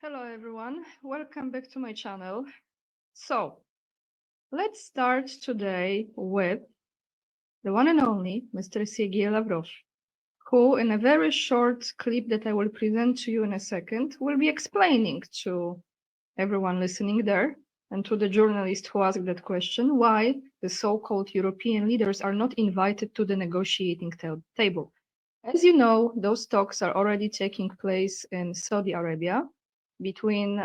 Hello everyone, welcome back to my channel. So, let's start today with the one and only Mr. Sergey Lavrov, who in a very short clip that I will present to you in a second, will be explaining to everyone listening there and to the journalist who asked that question, why the so-called European leaders are not invited to the negotiating table. As you know, those talks are already taking place in Saudi Arabia between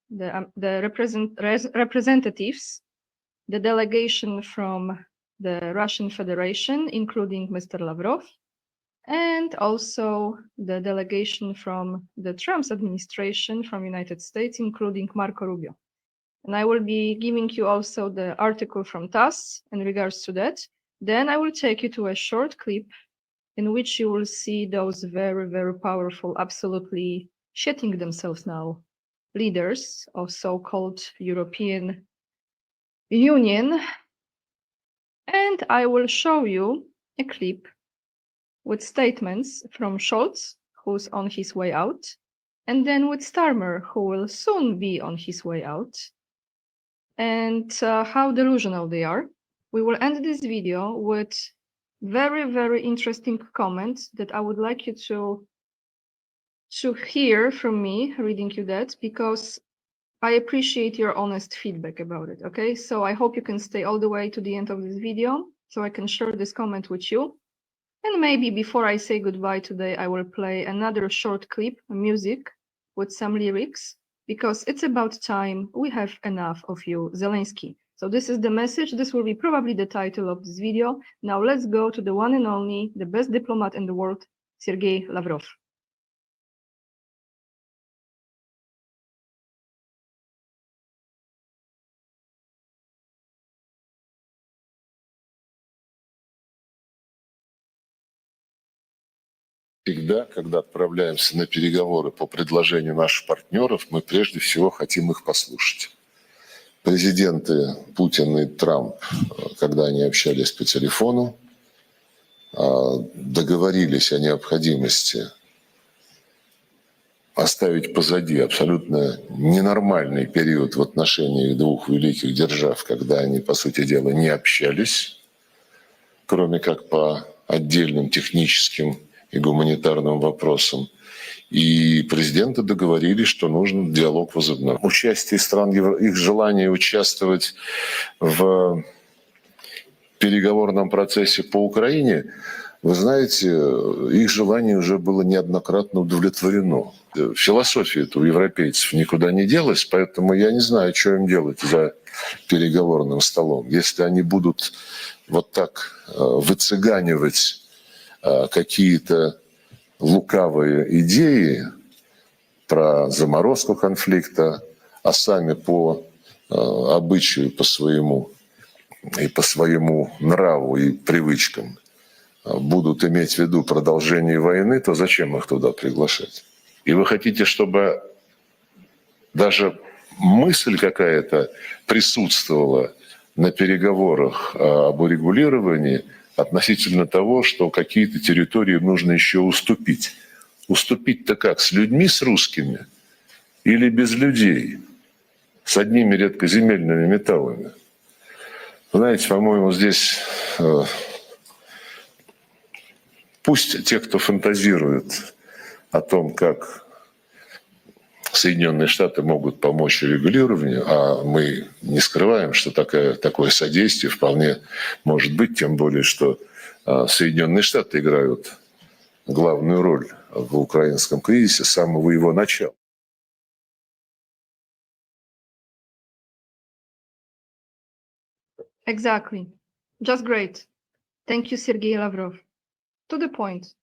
the representatives, the delegation from the Russian Federation, including Mr. Lavrov, and also the delegation from the Trump's administration from United States, including Marco Rubio. And I will be giving you also the article from TASS in regards to that. Then I will take you to a short clip in which you will see those very, very powerful, absolutely shitting themselves now, leaders of so-called European Union. And I will show you a clip with statements from Scholz, who's on his way out, and then with Starmer, who will soon be on his way out, and how delusional they are. We will end this video with very, very interesting comments that I would like you to hear from me, reading you that, because I appreciate your honest feedback about it, okay? So I hope you can stay all the way to the end of this video so I can share this comment with you. And maybe before I say goodbye today, I will play another short clip, music, with some lyrics, because it's about time we have enough of you, Zelensky. So this is the message. This will be probably the title of this video. Now let's go to the one and only, the best diplomat in the world, Sergey Lavrov. Всегда, когда отправляемся на переговоры по предложению наших партнеров, мы прежде всего хотим их послушать. Президенты Путин и Трамп, когда они общались по телефону, договорились о необходимости оставить позади абсолютно ненормальный период в отношениях двух великих держав, когда они, по сути дела, не общались, кроме как по отдельным техническим и гуманитарным вопросам. И президенты договорились, что нужно диалог возобновить. Участие стран, их желание участвовать в переговорном процессе по Украине, вы знаете, их желание уже было неоднократно удовлетворено. Философия-то у европейцев никуда не делась, поэтому я не знаю, что им делать за переговорным столом. Если они будут вот так выцыганивать какие-то лукавые идеи про заморозку конфликта, а сами по обычаю, по своему нраву и привычкам будут иметь в виду продолжение войны, то зачем их туда приглашать? И вы хотите, чтобы даже мысль какая-то присутствовала на переговорах об урегулировании относительно того, что какие-то территории нужно еще уступить. Уступить-то как? С людьми, с русскими? Или без людей? С одними редкоземельными металлами? Знаете, по-моему, здесь пусть те, кто фантазирует о том, как Соединенные Штаты могут помочь регулированию, а мы не скрываем, что такое содействие вполне может быть, тем более, что Соединенные Штаты играют главную роль в украинском кризисе с самого его начала. Exactly. Just great. Thank you, Sergey Lavrov. To the point.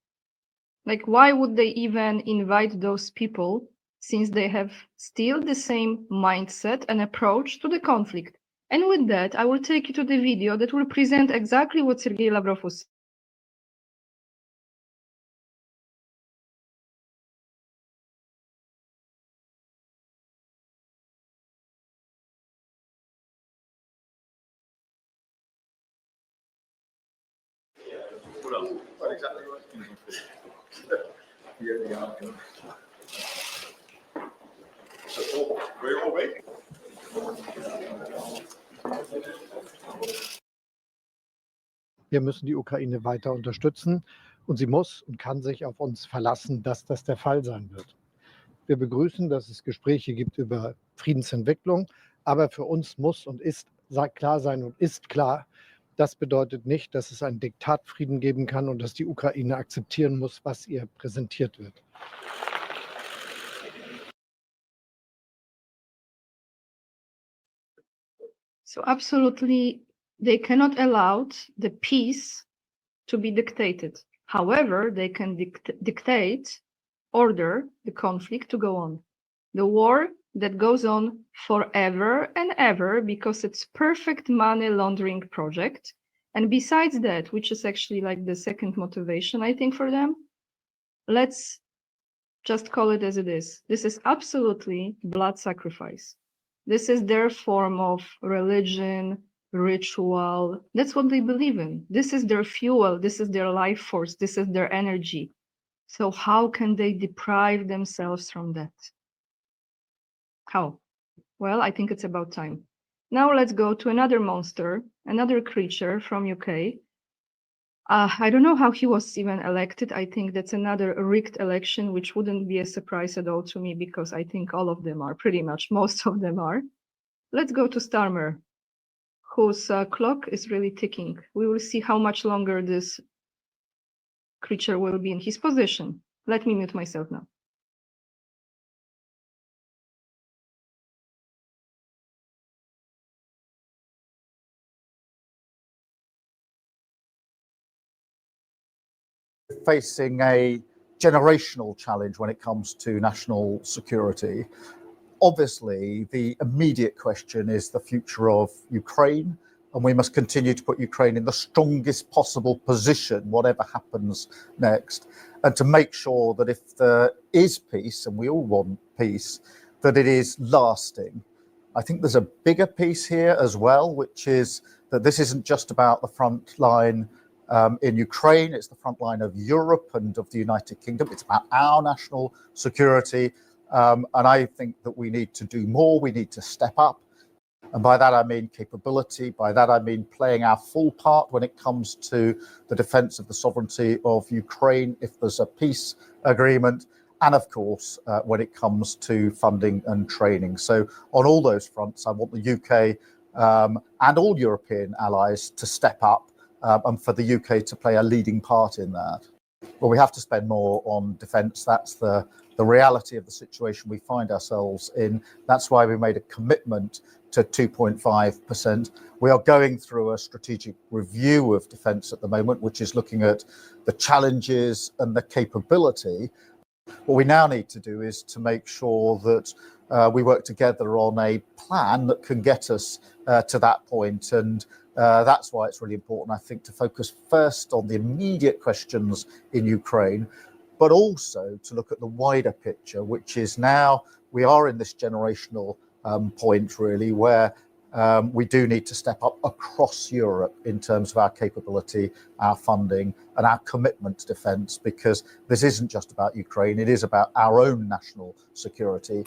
Like, why would they even invite those people since they have still the same mindset and approach to the conflict? And with that, I will take you to the video that will present exactly what Sergey Lavrov was saying. Wir müssen die Ukraine weiter unterstützen und sie muss und kann sich auf uns verlassen, dass das der Fall sein wird. Wir begrüßen, dass es Gespräche gibt über Friedensentwicklung, aber für uns muss und ist klar sein und ist klar, das bedeutet nicht, dass es einen Diktatfrieden geben kann und dass die Ukraine akzeptieren muss, was ihr präsentiert wird. So absolutely, they cannot allow the peace to be dictated. However, they can dictate, order the conflict to go on. The war that goes on forever and ever because it's perfect money laundering project. And besides that, which is actually like the second motivation, I think, for them, let's just call it as it is. This is absolutely blood sacrifice. This is their form of religion, ritual. That's what they believe in. This is their fuel. This is their life force. This is their energy. So how can they deprive themselves from that? How? Well, I think it's about time. Now let's go to another monster, another creature from UK. I don't know how he was even elected. I think that's another rigged election, which wouldn't be a surprise at all to me because I think all of them are, pretty much most of them are. Let's go to Starmer, whose clock is really ticking. We will see how much longer this creature will be in his position. Let me mute myself now. Facing a generational challenge when it comes to national security. Obviously, the immediate question is the future of Ukraine, and we must continue to put Ukraine in the strongest possible position, whatever happens next, and to make sure that if there is peace, and we all want peace, that it is lasting. I think there's a bigger piece here as well, which is that this isn't just about the front line in Ukraine, it's the front line of Europe and of the United Kingdom. It's about our national security. And I think that we need to do more, we need to step up. And by that I mean capability, by that I mean playing our full part when it comes to the defense of the sovereignty of Ukraine if there's a peace agreement, and of course, when it comes to funding and training. So on all those fronts, I want the UK and all European allies to step up and for the UK to play a leading part in that. Well, we have to spend more on defence. That's the reality of the situation we find ourselves in. That's why we made a commitment to 2.5%. We are going through a strategic review of defence at the moment, which is looking at the challenges and the capability. What we now need to do is to make sure that we work together on a plan that can get us to that point. And that's why it's really important, I think, to focus first on the immediate questions in Ukraine, but also to look at the wider picture, which is now we are in this generational point, really, where we do need to step up across Europe in terms of our capability, our funding, and our commitment to defence, because this isn't just about Ukraine, it is about our own national security.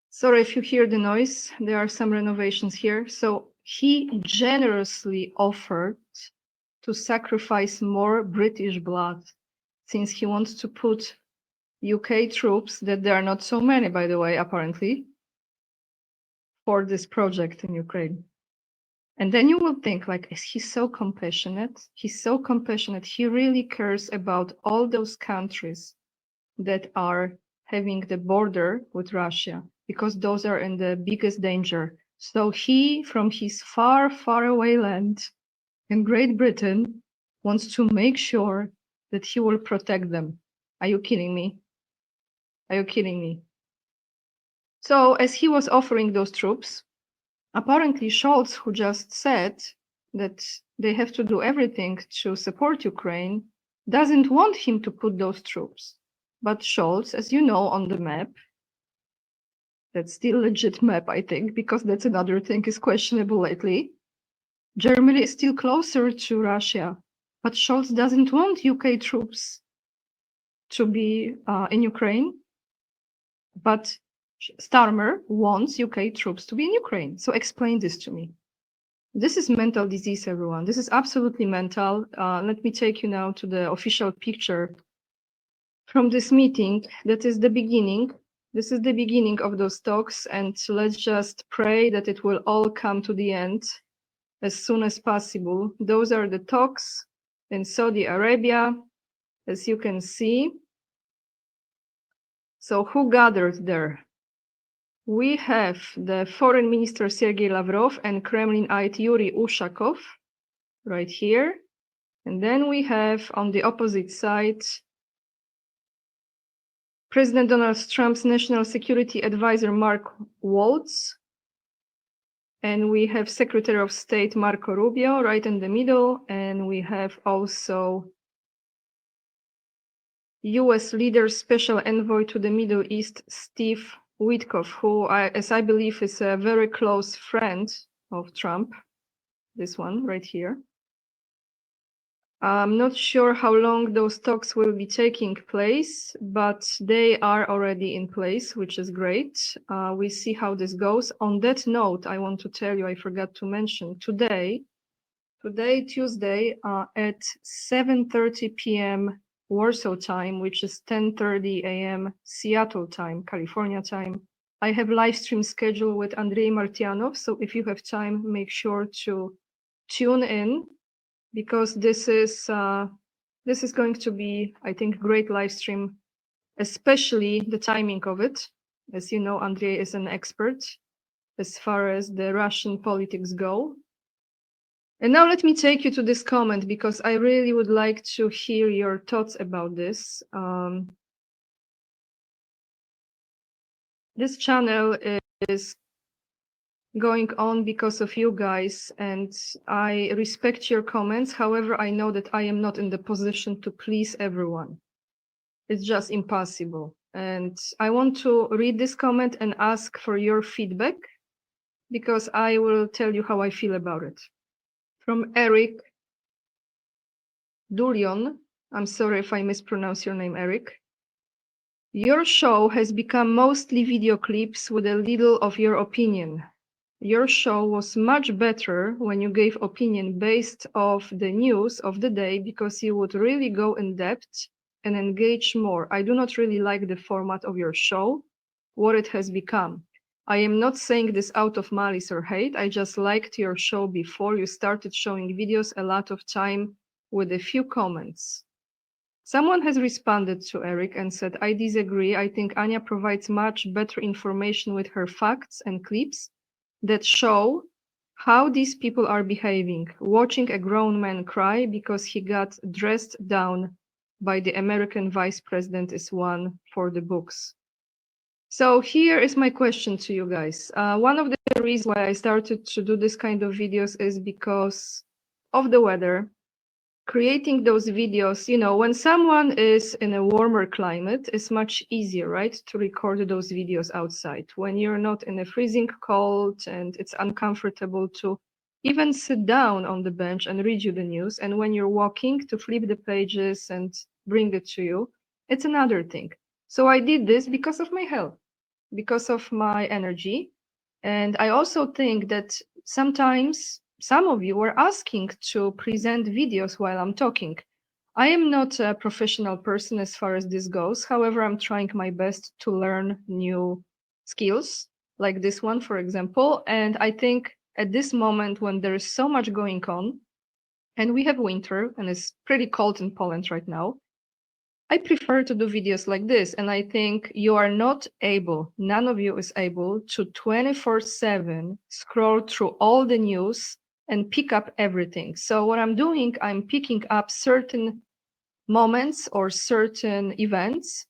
Sorry if you hear the noise, there are some renovations here. So he generously offered to sacrifice more British blood since he wants to put UK troops, that there are not so many, by the way, apparently, for this project in Ukraine. And then you will think, like, is he so compassionate? He's so compassionate. He really cares about all those countries that are having the border with Russia, because those are in the biggest danger. So he, from his far, far away land in Great Britain, wants to make sure that he will protect them. Are you kidding me? Are you kidding me? So as he was offering those troops, apparently Scholz, who just said that they have to do everything to support Ukraine, doesn't want him to put those troops. But Scholz, as you know, on the map, that's still legit map, I think, because that's another thing is questionable lately. Germany is still closer to Russia But Scholz doesn't want UK troops to be in Ukraine, but Starmer wants UK troops to be in Ukraine. So explain this to me. This is mental disease, everyone. This is absolutely mental. Let me take you now to the official picture from this meeting. That is the beginning. This is the beginning of those talks, and let's just pray that it will all come to the end as soon as possible. Those are the talks in Saudi Arabia, as you can see. So who gathered there? We have the Foreign Minister Sergei Lavrov and Kremlin-eyed Yuri Ushakov right here. And then we have on the opposite side President Donald Trump's National Security Advisor Mark Waltz. And we have Secretary of State Marco Rubio right in the middle. And we have also US leader Special Envoy to the Middle East, Steve Witkoff, who, as I believe, is a very close friend of Trump. This one right here. I'm not sure how long those talks will be taking place, but they are already in place, which is great. We see how this goes. On that note, I want to tell you, I forgot to mention, today, Tuesday, at 7:30 p.m. Warsaw time, which is 10:30 a.m. Seattle time, California time, I have live stream scheduled with Andrei Martyanov. So if you have time, make sure to tune in, because this is going to be, I think, great live stream, especially the timing of it. As you know, Andrei is an expert as far as the Russian politics go. And now let me take you to this comment, because I really would like to hear your thoughts about this. This channel is going on because of you guys, and I respect your comments. However, I know that I am not in the position to please everyone. It's just impossible. And I want to read this comment and ask for your feedback, because I will tell you how I feel about it. From Eric Dulion, I'm sorry if I mispronounce your name, Eric. Your show has become mostly video clips with a little of your opinion. Your show was much better when you gave opinion based off the news of the day, because you would really go in depth and engage more. I do not really like the format of your show, what it has become. I am not saying this out of malice or hate. I just liked your show before you started showing videos a lot of time with a few comments. Someone has responded to Eric and said, I disagree. I think Anya provides much better information with her facts and clips that show how these people are behaving. Watching a grown man cry because he got dressed down by the American vice president is one for the books. So here is my question to you guys. One of the reasons why I started to do this kind of videos is because of the weather. Creating those videos, you know, when someone is in a warmer climate, it's much easier, right, to record those videos outside. When you're not in a freezing cold and it's uncomfortable to even sit down on the bench and read you the news, and when you're walking to flip the pages and bring it to you, it's another thing. So I did this because of my health, because of my energy. And I also think that sometimes some of you were asking to present videos while I'm talking. I am not a professional person as far as this goes. However, I'm trying my best to learn new skills, like this one, for example. And I think at this moment, when there is so much going on, and we have winter, and it's pretty cold in Poland right now, I prefer to do videos like this. And I think you are not able, none of you is able to 24/7 scroll through all the news and pick up everything. So what I'm doing, I'm picking up certain moments or certain events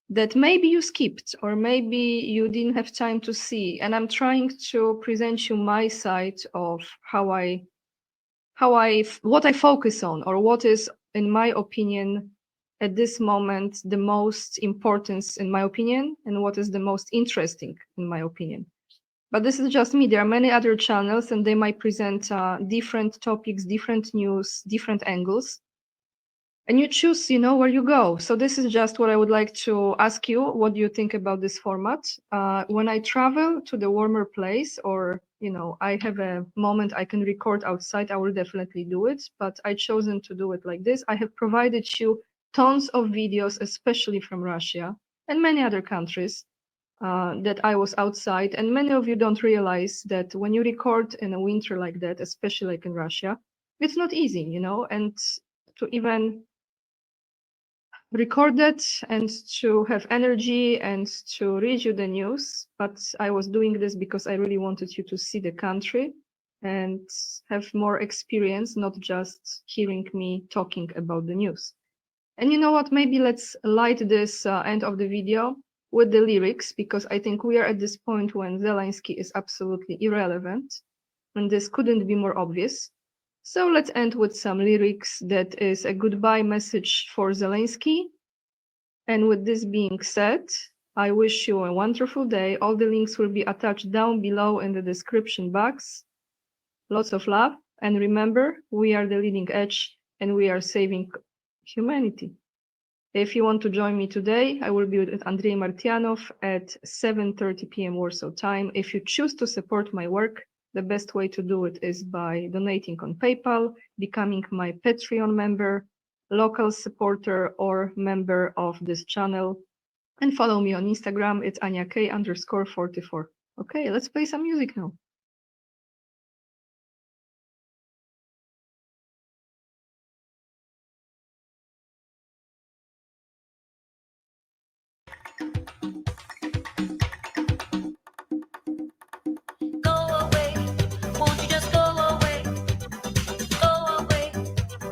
that maybe you skipped or maybe you didn't have time to see. And I'm trying to present you my side of what I focus on, or what is, in my opinion, at this moment, the most importance, in my opinion, and what is the most interesting, in my opinion. But this is just me. There are many other channels, and they might present different topics, different news, different angles. And you choose, where you go. So this is just what I would like to ask you. What do you think about this format? When I travel to the warmer place, or, I have a moment I can record outside, I will definitely do it. But I chosen to do it like this. I have provided you tons of videos, especially from Russia and many other countries, that I was outside. And many of you don't realize that when you record in a winter like that, especially like in Russia, it's not easy, and to even record it and to have energy and to read you the news. But I was doing this because I really wanted you to see the country and have more experience, not just hearing me talking about the news. And you know what, maybe let's light this end of the video with the lyrics, because I think we are at this point when Zelensky is absolutely irrelevant, and this couldn't be more obvious. So let's end with some lyrics that is a goodbye message for Zelensky. And with this being said, I wish you a wonderful day. All the links will be attached down below in the description box. Lots of love. And remember, we are the leading edge and we are saving humanity. If you want to join me today, I will be with Andrei Martyanov at 7:30 p.m. Warsaw time. If you choose to support my work, the best way to do it is by donating on PayPal, becoming my Patreon member, local supporter, or member of this channel. And follow me on Instagram, it's AniaK_44. Okay, let's play some music now. Go away, won't you just go away? Go away,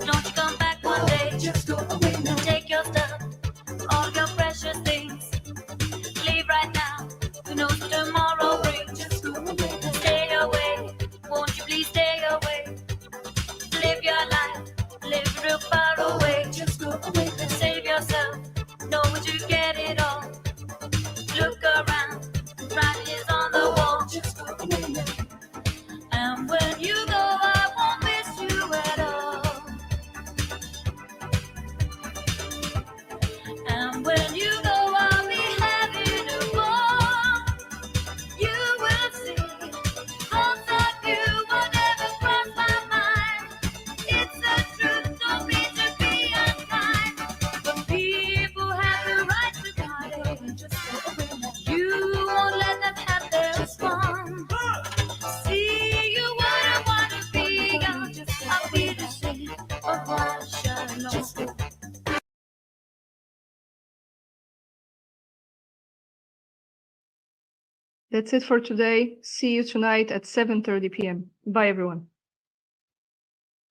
don't you come back one day? Just go away now. Take your stuff, all your precious things. Leave right now, who knows what tomorrow brings? Just go away. Stay away, won't you please stay away? Live your life, live real far away. Just go away. Save yourself, know what you get it all. Look around, writing is on the wall. Just go away now. And when you go, I won't miss you at all. And when you go, I'll be having a ball. You will see, thoughts of you will never cross my mind. It's the truth, don't mean to be unkind. But people have the right to die. Just go away now. You won't let them have their fun. See, you wouldn't want to be gone. I'll be the same of Russia alone. That's it for today. See you tonight at 7:30 p.m. Bye, everyone.